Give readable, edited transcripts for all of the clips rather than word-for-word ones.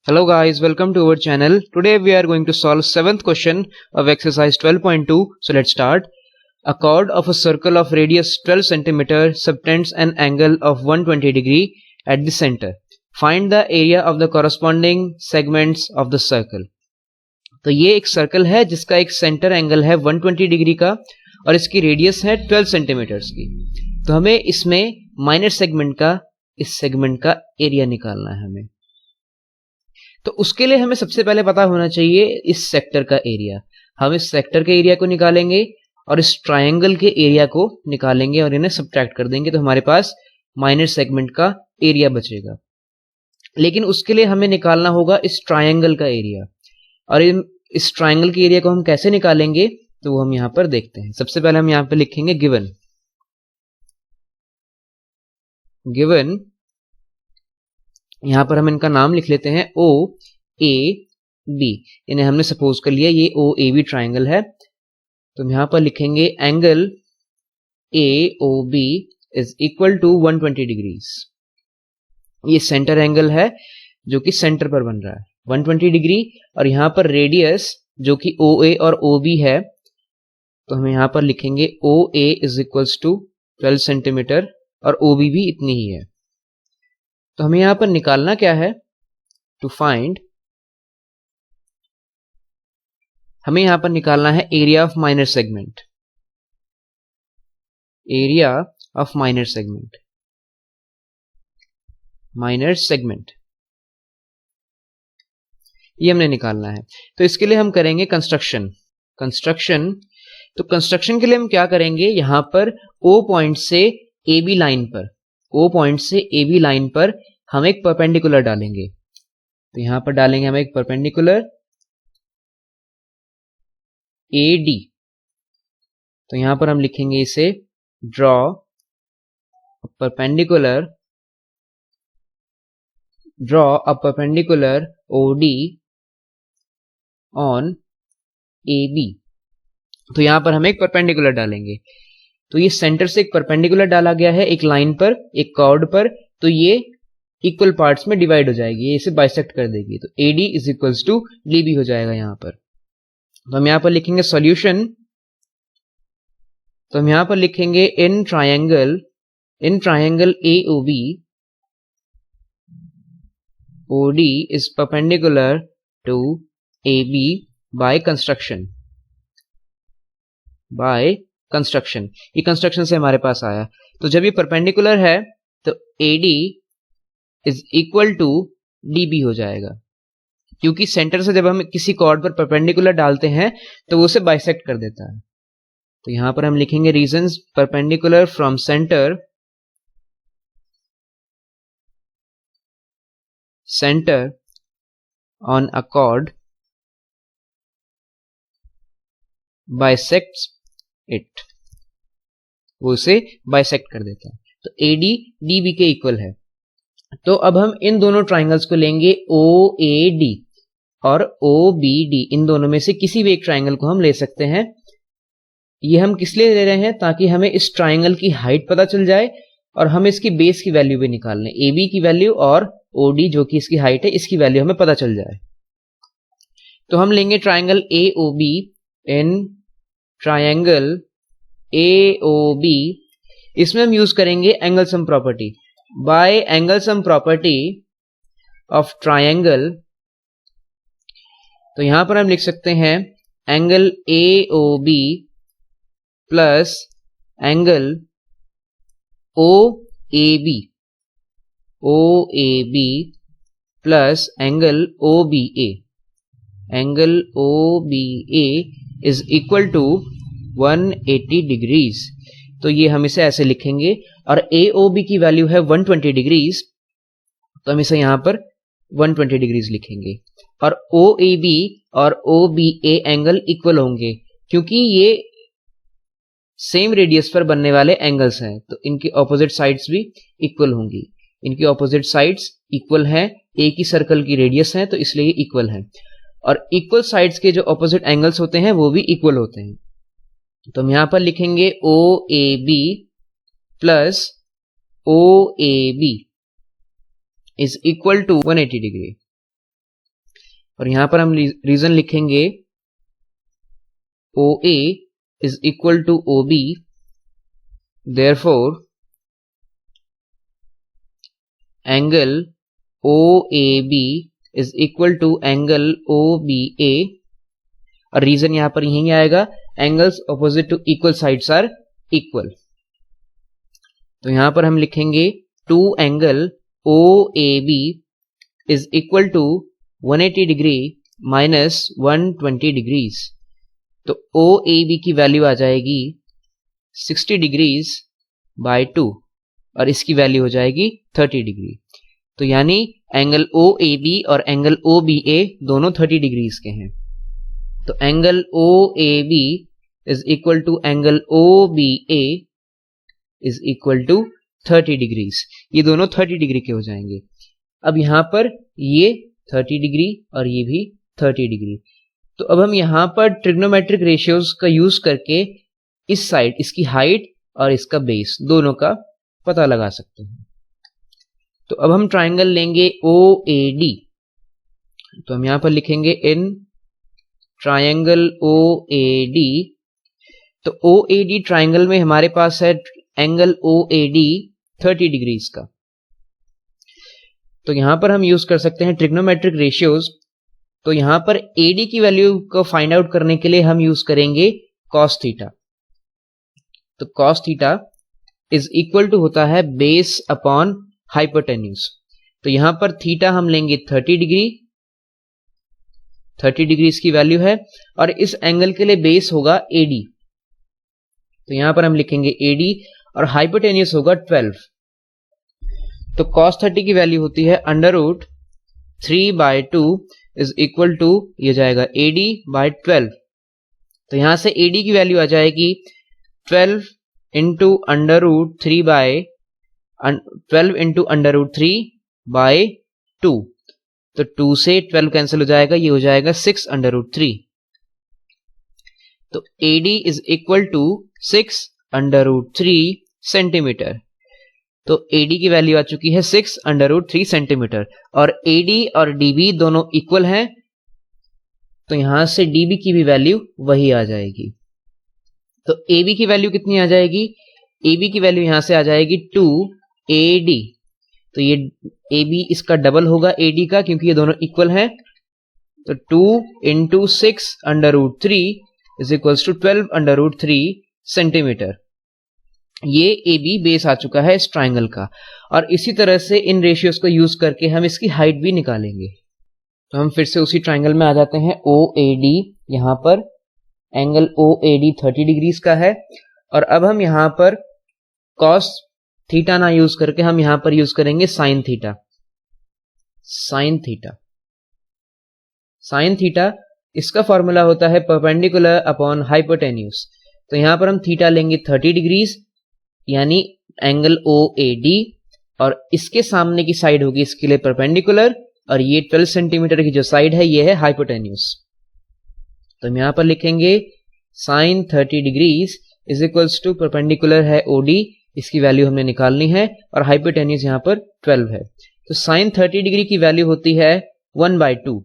Hello guys, welcome to our channel. Today we are going to solve 7th question of exercise 12.2. So let's start. A chord of a circle of radius 12 cm subtends an angle of 120 degree at the center. Find the area of the corresponding segments of the circle. तो ये एक circle है जिसका एक centre angle है 120 degree का और इसकी रेडियस है 12 सेंटीमीटर्स की. तो हमें इसमें माइनर सेगमेंट का इस सेगमेंट का एरिया निकालना है हमें. तो उसके लिए हमें सबसे पहले पता होना चाहिए इस सेक्टर का एरिया. हम इस सेक्टर के एरिया को निकालेंगे और इस ट्रायंगल के एरिया को निकालेंगे और इन्हें सब्ट्रैक्ट कर देंगे. तो हमारे पास माइनर सेगमेंट का एरिया बचेगा. लेकिन उसके लिए हमें निकालना होगा इस ट्रायंगल का एरिया. और इस ट्रायंगल के एरिया को हम कैसे निकालेंगे तो वो हम यहां पर देखते हैं. सबसे पहले हम यहां पर लिखेंगे गिवन यहां पर हम इनका नाम लिख लेते हैं ओ ए बी. इन्हें हमने सपोज कर लिया ये ओ ए बी ट्राइंगल है. तो हम यहां पर लिखेंगे angle A O B is equal to 120 degrees. ये सेंटर एंगल है जो कि सेंटर पर बन रहा है 120 डिग्री. और यहां पर रेडियस जो कि ओ ए और ओ बी है तो हम यहां पर लिखेंगे O A is equals to 12 centimetre और ओ बी भी इतनी ही है. तो हमें यहां पर निकालना क्या है टू फाइंड. हमें यहां पर निकालना है area of minor segment. Area of minor segment ये हमने निकालना है. तो इसके लिए हम करेंगे कंस्ट्रक्शन. तो कंस्ट्रक्शन के लिए हम क्या करेंगे यहां पर ओ पॉइंट से ए बी लाइन पर हम एक परपेंडिकुलर डालेंगे. तो यहां पर डालेंगे हम एक परपेंडिकुलर ए डी. तो यहां पर हम लिखेंगे इसे draw a perpendicular O D on A B. तो यहां पर हम एक परपेंडिकुलर डालेंगे. तो ये सेंटर से एक परपेंडिकुलर डाला गया है एक लाइन पर एक कॉर्ड पर. तो ये इक्वल पार्ट्स में डिवाइड हो जाएगी. ये इसे बाइसेक्ट कर देगी. तो A D is equals to D B हो जाएगा यहां पर. तो हम यहां पर लिखेंगे सॉल्यूशन. तो हम यहां पर लिखेंगे in triangle A O B O D is perpendicular to A B by construction. ये कंस्ट्रक्शन से हमारे पास आया. तो जब ये परपेंडिकुलर है तो A D is equal to D B हो जाएगा. क्योंकि सेंटर से जब हम किसी कॉर्ड पर परपेंडिकुलर डालते हैं तो वो उसे बाइसेक्ट कर देता है. तो यहां पर हम लिखेंगे reasons perpendicular from centre on a cord bisects it. वो उसे बाइसेक्ट कर देता है. तो ए डी डी बी के इक्वल है. तो अब हम इन दोनों ट्राइंगल्स को लेंगे ओ ए डी और ओ बी डी. इन दोनों में से किसी भी एक ट्राइंगल को हम ले सकते हैं. ये हम किस लिए ले रहे हैं ताकि हमें इस ट्राइंगल की हाइट पता चल जाए और हम इसकी बेस की वैल्यू भी निकाल लें. ए बी की वैल्यू और ओ डी जो कि इसकी हाइट है इसकी वैल्यू हमें पता चल जाए. तो हम लेंगे triangle A O B. In triangle A O B इसमें हम यूज करेंगे angle sum property. By angle sum property of triangle. तो यहां पर हम लिख सकते हैं angle A O B plus angle O A B plus angle O B A. Angle O B A is equal to 180 degrees. तो ये हम इसे ऐसे लिखेंगे. और ए ओ बी की वैल्यू है 120 डिग्रीज. तो हम इसे यहां पर 120 डिग्रीज लिखेंगे. और ओ ए बी और O B A angle equal होंगे क्योंकि ये सेम रेडियस पर बनने वाले एंगल्स हैं. तो इनकी ऑपोजिट साइड्स भी इक्वल होंगी. इनकी ऑपोजिट साइड्स इक्वल हैं. एक ही सर्कल की रेडियस है तो इसलिए ये इक्वल है. और इक्वल साइड्स के जो ऑपोजिट एंगल्स होते हैं वो भी इक्वल होते हैं. तो हम यहां पर लिखेंगे O A B plus O A B is equal to 180 degree. और यहां पर हम रीजन लिखेंगे OA is equal to OB, therefore angle OAB is equal to angle OBA, और रीजन यहां पर यही आएगा, angles opposite to equal sides are equal. तो यहां पर हम लिखेंगे 2 angle OAB is equal to 180 degree minus 120 degrees. तो OAB की वैल्यू आ जाएगी 60 डिग्रीज बाय 2 और इसकी वैल्यू हो जाएगी 30 डिग्री। तो यानी एंगल OAB और एंगल OBA दोनों 30 डिग्रीज के हैं। तो angle OAB is equal to angle OBA is equal to 30 degrees. ये दोनों 30 डिग्री के हो जाएंगे। अब यहां पर ये 30 डिग्री और ये भी 30 डिग्री। तो अब हम यहां पर ट्रिग्नोमेट्रिक रेशियोज का यूज करके इस साइड इसकी हाइट और इसका बेस दोनों का पता लगा सकते हैं। तो अब हम ट्राइंगल लेंगे OAD। तो हम यहां पर लिखेंगे इन ट्राइंगल OAD। तो OAD ट्राइंगल में हमारे पास है एंगल OAD 30 डिग्रीज का। तो यहां पर हम यूज कर सकते हैं ट्रिग्नोमेट्रिक रेशियोज। तो यहां पर AD की वैल्यू को फाइंड आउट करने के लिए हम यूज करेंगे cos थीटा। तो cos theta is equal to होता है बेस अपॉन हाइपोटेन्यूज। तो यहां पर थीटा हम लेंगे 30 डिग्री, 30 डिग्री इसकी वैल्यू है, और इस एंगल के लिए बेस होगा AD। तो यहां पर हम लिखेंगे AD और हाइपोटेन्यूज होगा 12। तो cos 30 की वैल्यू होती है √3/2 इज इक्वल टू, ये जाएगा AD बाय 12। तो यहां से AD की वैल्यू आ जाएगी 12 इंटू √3/2। तो 2 से 12 कैंसिल हो जाएगा, ये हो जाएगा 6√3। तो AD is equal to 6√3 centimetre. तो AD की वैल्यू आ चुकी है 6√3 सेंटीमीटर, और AD और DB दोनों इक्वल हैं। तो यहां से DB की भी वैल्यू वही आ जाएगी। तो AB की वैल्यू कितनी आ जाएगी? AB की वैल्यू यहां से आ जाएगी 2AD। तो ये AB इसका डबल होगा AD का, क्योंकि ये दोनों इक्वल हैं। तो 2 into 6√3 is equals to 12√3 centimetre. ये AB बेस आ चुका है इस ट्राइंगल का। और इसी तरह से इन रेशियोज को यूज करके हम इसकी हाइट भी निकालेंगे। तो हम फिर से उसी ट्राइंगल में आ जाते हैं OAD। यहां पर एंगल OAD 30 डिग्रीज का है, और अब हम यहां पर cos थीटा ना यूज करके हम यहां पर यूज करेंगे sin थीटा। sin थीटा इसका फॉर्मूला होता है परपेंडिकुलर अपॉन हाइपोटेन्यूज। तो यहां पर हम थीटा लेंगे 30 डिग्रीज यानी एंगल OAD, और इसके सामने की साइड होगी इसके लिए परपेंडिकुलर, और ये 12 सेंटीमीटर की जो साइड है ये है हाइपोटेन्यूज। तो हम यहां पर लिखेंगे sin 30 degrees is equals to perpendicular है OD, इसकी वैल्यू हमने निकालनी है, और हाइपोटेन्यूज यहां पर 12 है। तो sin 30 डिग्री की वैल्यू होती है 1/2,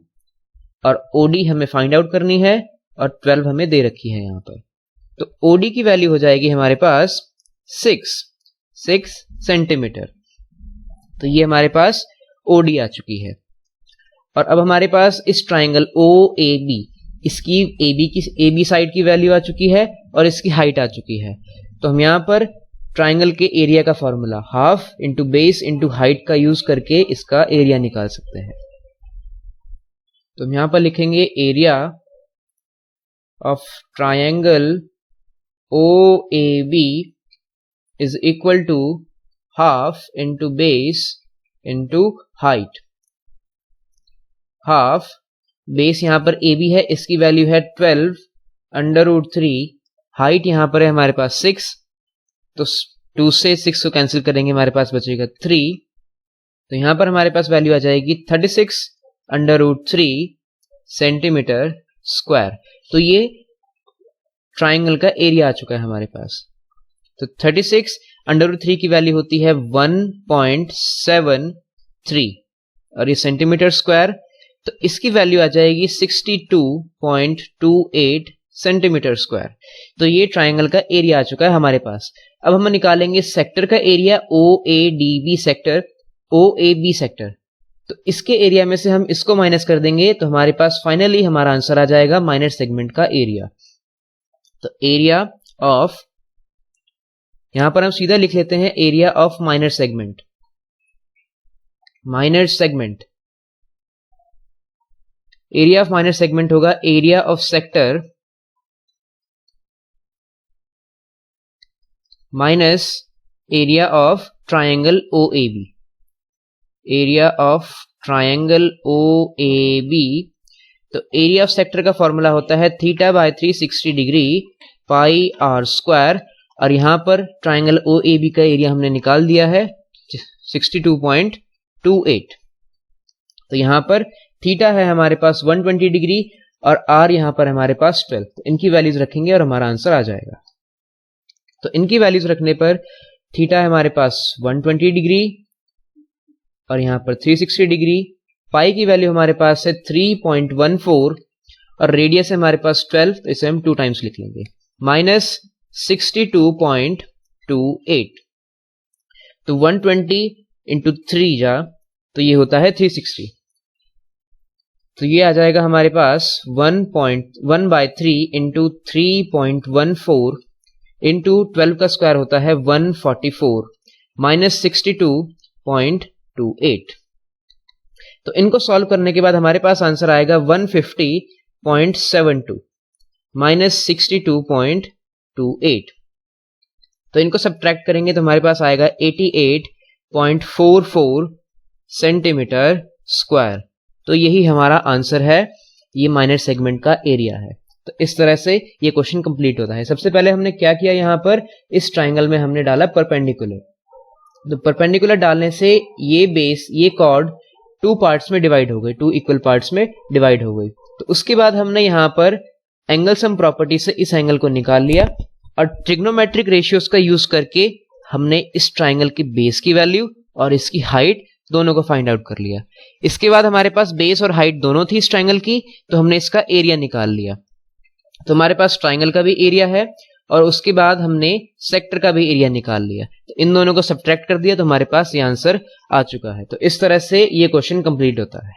और OD हमें फाइंड आउट करनी है, और 12 हमें दे रखी है यहां पर। तो OD की वैल्यू हो जाएगी हमारे पास 6 सेंटीमीटर। तो ये हमारे पास OD आ चुकी है। और अब हमारे पास इस ट्राइंगल OAB, इसकी AB साइड की वैल्यू आ चुकी है, और इसकी हाइट आ चुकी है। तो हम यहां पर ट्राइंगल के एरिया का formula half into base into height का यूज करके इसका एरिया निकाल सकते हैं। तो हम यहां पर लिखेंगे area of triangle OAB is equal to half into base into height। Half base यहां पर AB है, इसकी वैल्यू है 12√3, हाइट यहां पर है हमारे पास 6, तो 2 से 6 को कैंसिल करेंगे, हमारे पास बचेगा 3। तो यहां पर हमारे पास वैल्यू आ जाएगी 36√3 सेंटीमीटर स्क्वायर। तो ये ट्राइंगल का एरिया आ चुका है हमारे पास। तो 36√3 की वैल्यू होती है 1.73, और ये सेंटीमीटर स्क्वायर। तो इसकी वैल्यू आ जाएगी 62.28 सेंटीमीटर स्क्वायर। तो ये ट्राइंगल का एरिया आ चुका है हमारे पास। अब हम निकालेंगे सेक्टर का area, OADB sector, OAB sector. तो इसके एरिया में से हम इसको माइनस कर देंगे तो हमारे पास फाइनली हमारा आंसर आ जाएगा माइनर सेगमेंट का एरिया। तो एरिया ऑफ, यहां पर हम सीधा लिख लेते हैं area of minor segment. Minor segment, area of minor segment होगा area of sector minus area of triangle OAB। Area of triangle OAB, तो एरिया ऑफ सेक्टर का फॉर्मूला होता है θ/360 डिग्री पाई r स्क्वायर, और यहां पर ट्रायंगल OAB का area हमने निकाल दिया है 62.28। तो यहां पर थीटा है हमारे पास 120 डिग्री और r यहां पर हमारे पास 12। तो इनकी वैल्यूज रखेंगे और हमारा आंसर आ जाएगा। तो इनकी वैल्यूज रखने पर थीटा है हमारे पास 120 डिग्री और यहां पर 360 डिग्री, पाई की वैल्यू हमारे पास है 3.14 और रेडियस है हमारे पास 12, तो इसे हम 2 टाइम्स लिख लेंगे, माइनस 62.28। तो 120 इंटू 3 जा तो ये होता है 360। तो ये आ जाएगा हमारे पास 1.1/3 इंटू 3.14 इंटू 12 का स्क्वायर होता है 144 माइनस 62.28। तो इनको सॉल्व करने के बाद हमारे पास आंसर आएगा 150.72 माइनस 62.28। तो इनको सब्ट्रैक्ट करेंगे तो हमारे पास आएगा 88.44 सेंटीमीटर स्क्वायर। तो यही हमारा आंसर है, ये माइनर सेगमेंट का एरिया है। तो इस तरह से ये क्वेश्चन कंप्लीट होता है। सबसे पहले हमने क्या किया, यहाँ पर इस ट्राइंगल में हमने डाला परपेंडिकुलर। तो परपेंडिकुलर डालने से ये बेस, ये कॉर्ड 2 पार्ट्स में डिवाइड हो गई, 2 इक्वल पार्ट्स में डिवाइड हो गई। तो उसके बाद हमने यहाँ पर एंगल सम प्रॉपर्टी से इस एंगल को निकाल लिया और ट्रिग्नोमेट्रिक रेशियोज का यूज करके हमने इस ट्राइंगल की बेस की वैल्यू और इसकी हाइट दोनों को फाइंड आउट कर लिया। इसके बाद हमारे पास बेस और हाइट दोनों थी इस ट्राइंगल की, तो हमने इसका एरिया निकाल लिया। तो हमारे पास ट्राइंगल का भी एरिया है और उसके बाद हमने सेक्टर का भी एरिया निकाल लिया। तो इन दोनों को सब्ट्रैक्ट कर दिया तो हमारे पास ये आंसर आ चुका है। तो इस तरह से ये क्वेश्चन कंप्लीट होता है।